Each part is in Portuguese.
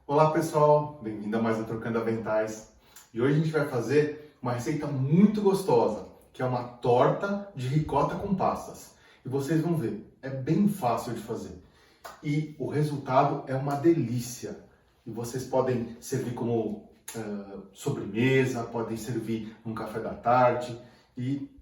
Olá pessoal, bem-vindo a mais um Trocando Aventais. E hoje a gente vai fazer uma receita muito gostosa, que é uma torta de ricota com passas. E vocês vão ver, é bem fácil de fazer. E o resultado é uma delícia. E vocês podem servir como sobremesa, podem servir num café da tarde e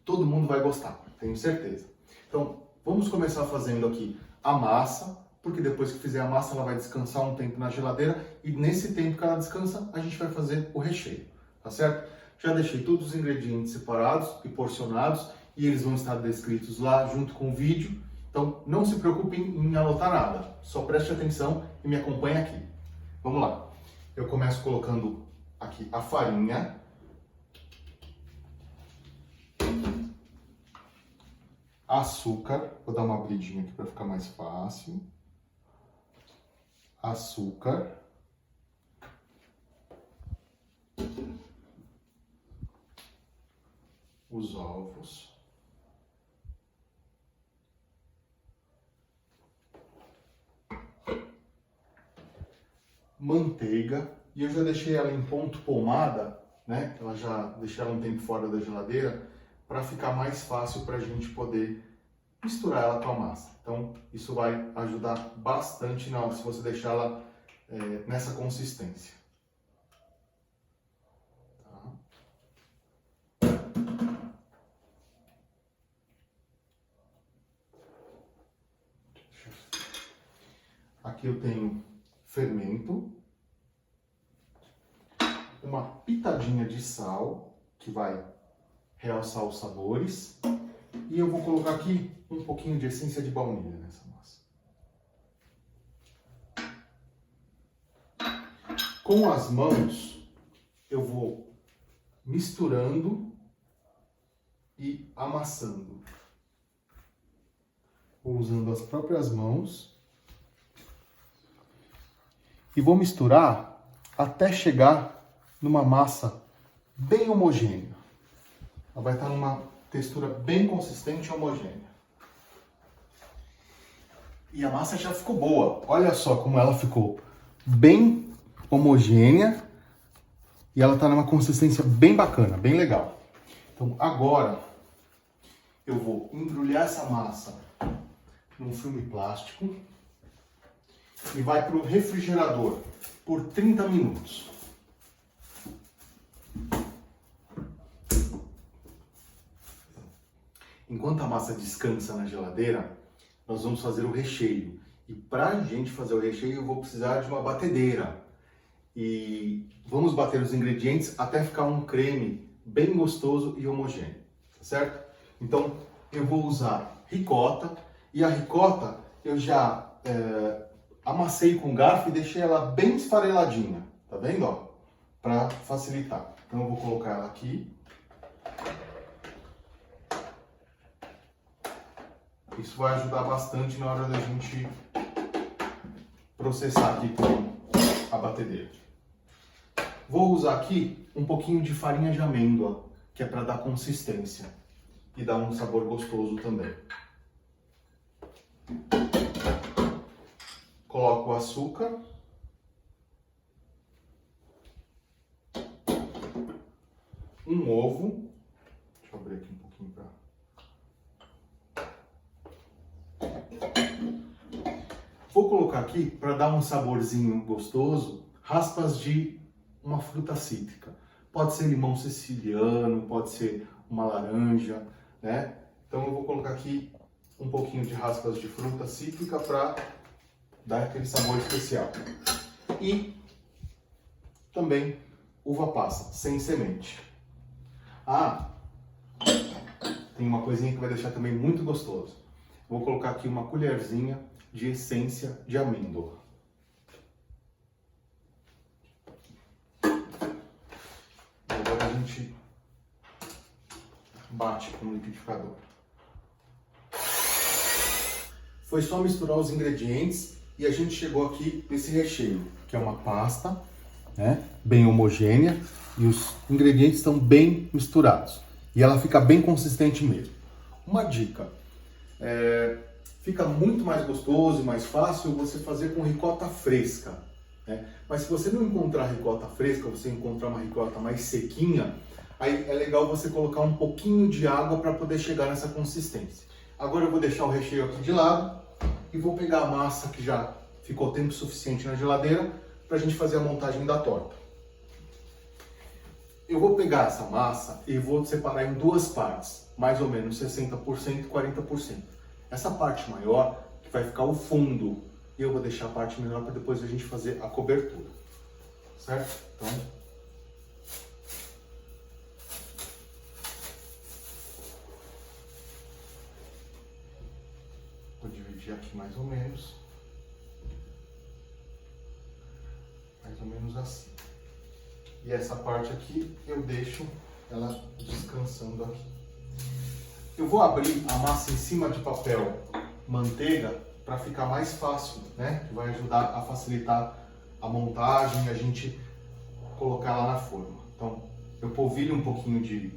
todo mundo vai gostar, tenho certeza. Então, vamos começar fazendo aqui a massa, porque depois que fizer a massa ela vai descansar um tempo na geladeira e nesse tempo que ela descansa a gente vai fazer o recheio, tá certo? Já deixei todos os ingredientes separados e porcionados e eles vão estar descritos lá junto com o vídeo, então não se preocupem em anotar nada, só preste atenção e me acompanhe aqui. Vamos lá, eu começo colocando aqui a farinha, açúcar, vou dar uma abridinha aqui para ficar mais fácil. Açúcar. Os ovos. Manteiga. E eu já deixei ela em ponto pomada, né? Ela já deixei ela um tempo fora da geladeira para ficar mais fácil para a gente poder misturar ela com a massa. Então, isso vai ajudar bastante na hora se você deixar ela nessa consistência. Tá? Aqui eu tenho fermento, uma pitadinha de sal, que vai realçar os sabores, e eu vou colocar aqui um pouquinho de essência de baunilha nessa massa. Com as mãos, eu vou misturando e amassando. Vou usando as próprias mãos e vou misturar até chegar numa massa bem homogênea. Ela vai estar numa textura bem consistente e homogênea. E a massa já ficou boa. Olha só como ela ficou bem homogênea e ela está numa consistência bem bacana, bem legal. Então agora eu vou embrulhar essa massa num filme plástico e vai para o refrigerador por 30 minutos. Enquanto a massa descansa na geladeira, nós vamos fazer o recheio. E para a gente fazer o recheio, eu vou precisar de uma batedeira. E vamos bater os ingredientes até ficar um creme bem gostoso e homogêneo, tá certo? Então, eu vou usar ricota. E a ricota eu já amassei com garfo e deixei ela bem esfareladinha, tá vendo? Ó, para facilitar. Então, eu vou colocar ela aqui. Isso vai ajudar bastante na hora da gente processar aqui com a batedeira. Vou usar aqui um pouquinho de farinha de amêndoa, que é para dar consistência e dar um sabor gostoso também. Coloco o açúcar. Um ovo. Deixa eu abrir aqui um pouquinho para... Vou colocar aqui, para dar um saborzinho gostoso, raspas de uma fruta cítrica. Pode ser limão siciliano, pode ser uma laranja, né? Então eu vou colocar aqui um pouquinho de raspas de fruta cítrica para dar aquele sabor especial. E também uva passa, sem semente. Ah, tem uma coisinha que vai deixar também muito gostoso. Vou colocar aqui uma colherzinha de essência de amêndoa. Agora a gente bate com o liquidificador. Foi só misturar os ingredientes e a gente chegou aqui nesse recheio, que é uma pasta, né, bem homogênea e os ingredientes estão bem misturados. E ela fica bem consistente mesmo. Uma dica, fica muito mais gostoso e mais fácil você fazer com ricota fresca. né? Mas se você não encontrar ricota fresca, você encontrar uma ricota mais sequinha, aí é legal você colocar um pouquinho de água para poder chegar nessa consistência. Agora eu vou deixar o recheio aqui de lado e vou pegar a massa que já ficou tempo suficiente na geladeira para a gente fazer a montagem da torta. Eu vou pegar essa massa e vou separar em duas partes, mais ou menos 60% e 40%. Essa parte maior que vai ficar o fundo e eu vou deixar a parte menor para depois a gente fazer a cobertura, certo? Então, vou dividir aqui mais ou menos assim. E essa parte aqui eu deixo ela descansando aqui. Eu vou abrir a massa em cima de papel manteiga para ficar mais fácil, né? Que vai ajudar a facilitar a montagem e a gente colocar ela na forma. Então, eu polvilho um pouquinho de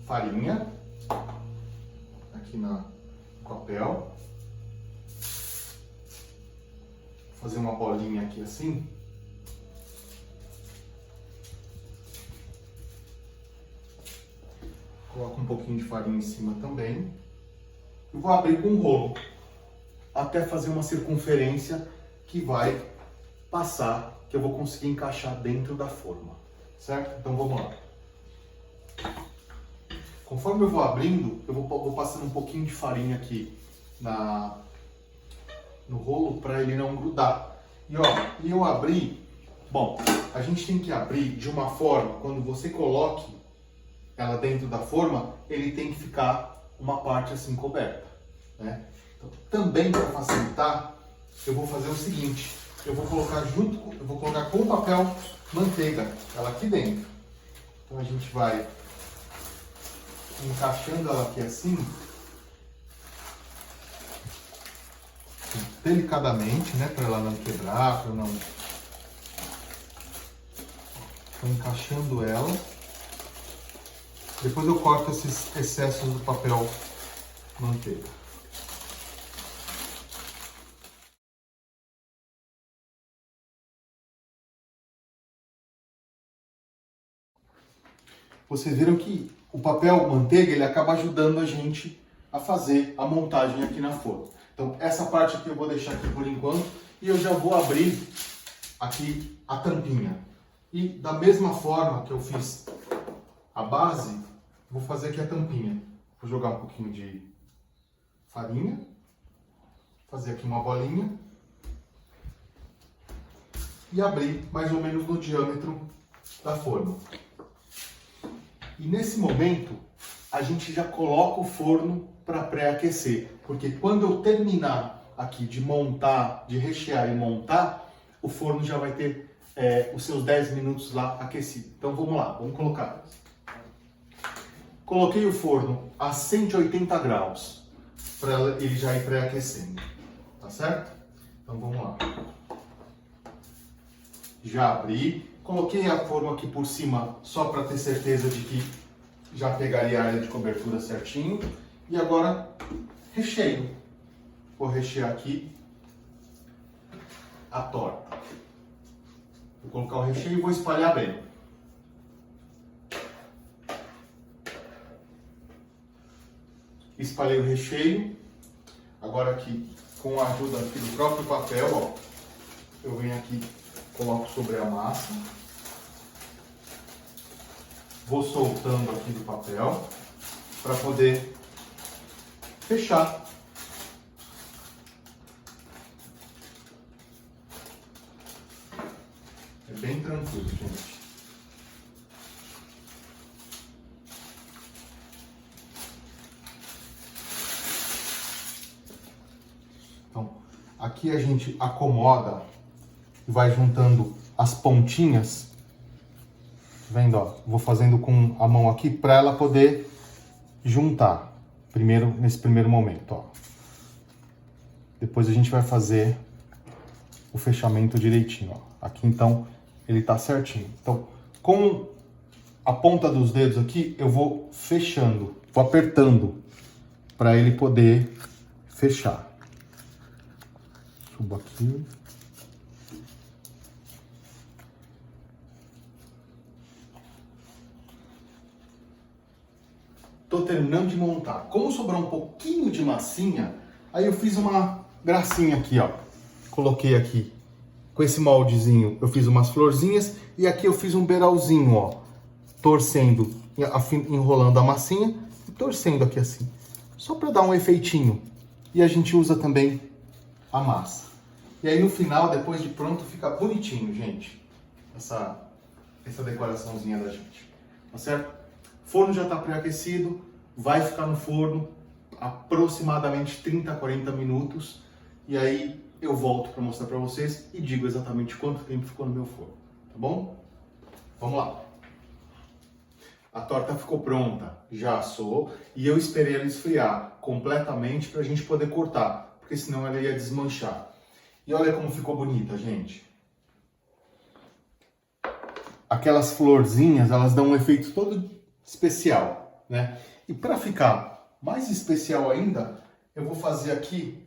farinha aqui no papel. Vou fazer uma bolinha aqui assim. Coloco um pouquinho de farinha em cima também. E vou abrir com um rolo até fazer uma circunferência que vai passar, que eu vou conseguir encaixar dentro da forma, certo? Então vamos lá. Conforme eu vou abrindo, eu vou passando um pouquinho de farinha aqui no rolo para ele não grudar. E ó, eu abri, bom, a gente tem que abrir de uma forma, quando você coloque ela dentro da forma, ele tem que ficar uma parte assim coberta, né? Então, também para facilitar, eu vou fazer o seguinte, eu vou colocar com o papel manteiga ela aqui dentro. Então a gente vai encaixando ela aqui assim, delicadamente, né, para ela não quebrar, para não. Estou encaixando ela. Depois eu corto esses excessos do papel manteiga. Vocês viram que o papel manteiga ele acaba ajudando a gente a fazer a montagem aqui na forma. Então essa parte aqui eu vou deixar aqui por enquanto e eu já vou abrir aqui a tampinha. E da mesma forma que eu fiz a base, vou fazer aqui a tampinha. Vou jogar um pouquinho de farinha, fazer aqui uma bolinha e abrir mais ou menos no diâmetro da forma. E nesse momento, a gente já coloca o forno para pré-aquecer, porque quando eu terminar aqui de montar, de rechear e montar, o forno já vai ter os seus 10 minutos lá aquecido. Então vamos lá, vamos colocar. Coloquei o forno a 180 graus, para ele já ir pré-aquecendo, tá certo? Então vamos lá. Já abri. Coloquei a forma aqui por cima só para ter certeza de que já pegaria a área de cobertura certinho. E agora recheio. Vou rechear aqui a torta. Vou colocar o recheio e vou espalhar bem. Espalhei o recheio. Agora aqui, com a ajuda aqui do próprio papel, ó, eu venho aqui, coloco sobre a massa. Vou soltando aqui do papel para poder fechar. É bem tranquilo, gente. Então, aqui a gente acomoda e vai juntando as pontinhas. Vendo, ó, vou fazendo com a mão aqui para ela poder juntar. Primeiro, nesse primeiro momento, ó. Depois a gente vai fazer o fechamento direitinho, ó. Aqui então ele tá certinho. Então, com a ponta dos dedos aqui, eu vou fechando, vou apertando para ele poder fechar. Subo aqui. tô terminando de montar. Como sobrou um pouquinho de massinha, aí eu fiz uma gracinha aqui, ó. Coloquei aqui, com esse moldezinho, eu fiz umas florzinhas e aqui eu fiz um beiralzinho, ó. Torcendo, enrolando a massinha e torcendo aqui assim. Só para dar um efeitinho. E a gente usa também a massa. E aí no final, depois de pronto, fica bonitinho, gente. Essa decoraçãozinha da gente. Tá certo? O forno já está pré-aquecido. Vai ficar no forno aproximadamente 30 a 40 minutos. E aí eu volto para mostrar para vocês e digo exatamente quanto tempo ficou no meu forno. Tá bom? Vamos lá. A torta ficou pronta, já assou, e eu esperei ela esfriar completamente para a gente poder cortar, porque senão ela ia desmanchar. E olha como ficou bonita, gente. Aquelas florzinhas, elas dão um efeito todo especial, né? E para ficar mais especial ainda, eu vou fazer aqui,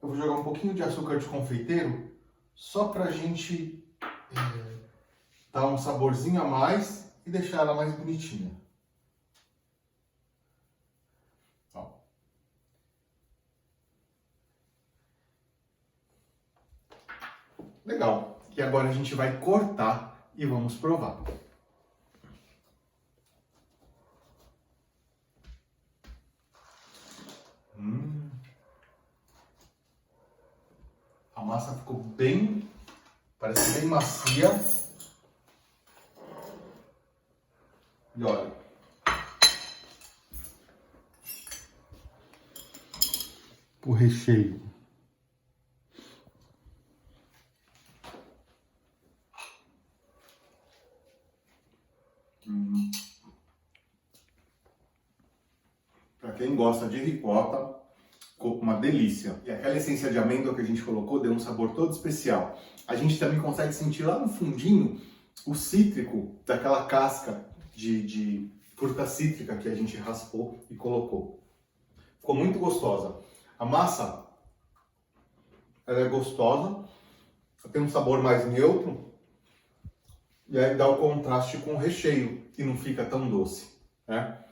eu vou jogar um pouquinho de açúcar de confeiteiro, só para a gente dar um saborzinho a mais e deixar ela mais bonitinha. Ó. Legal. E agora a gente vai cortar e vamos provar. A massa ficou bem, parece bem macia. E olha, o recheio. Para quem gosta de ricota, ficou uma delícia. E aquela essência de amêndoa que a gente colocou deu um sabor todo especial. A gente também consegue sentir lá no fundinho o cítrico daquela casca de fruta cítrica que a gente raspou e colocou. Ficou muito gostosa. A massa, ela é gostosa, tem um sabor mais neutro e aí dá o contraste com o recheio e não fica tão doce, né?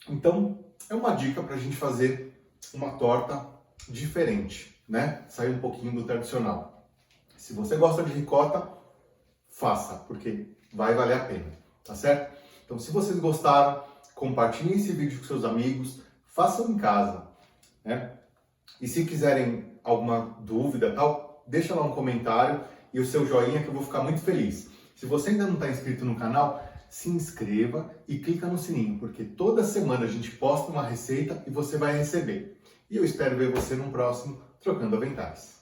Então, é uma dica para a gente fazer uma torta diferente, né? Sair um pouquinho do tradicional. Se você gosta de ricota, faça, porque vai valer a pena, tá certo? Então, se vocês gostaram, compartilhem esse vídeo com seus amigos, façam em casa, né? E se quiserem alguma dúvida, tal, deixa lá um comentário e o seu joinha que eu vou ficar muito feliz. Se você ainda não está inscrito no canal, se inscreva e clica no sininho, porque toda semana a gente posta uma receita e você vai receber. E eu espero ver você no próximo Trocando Aventais.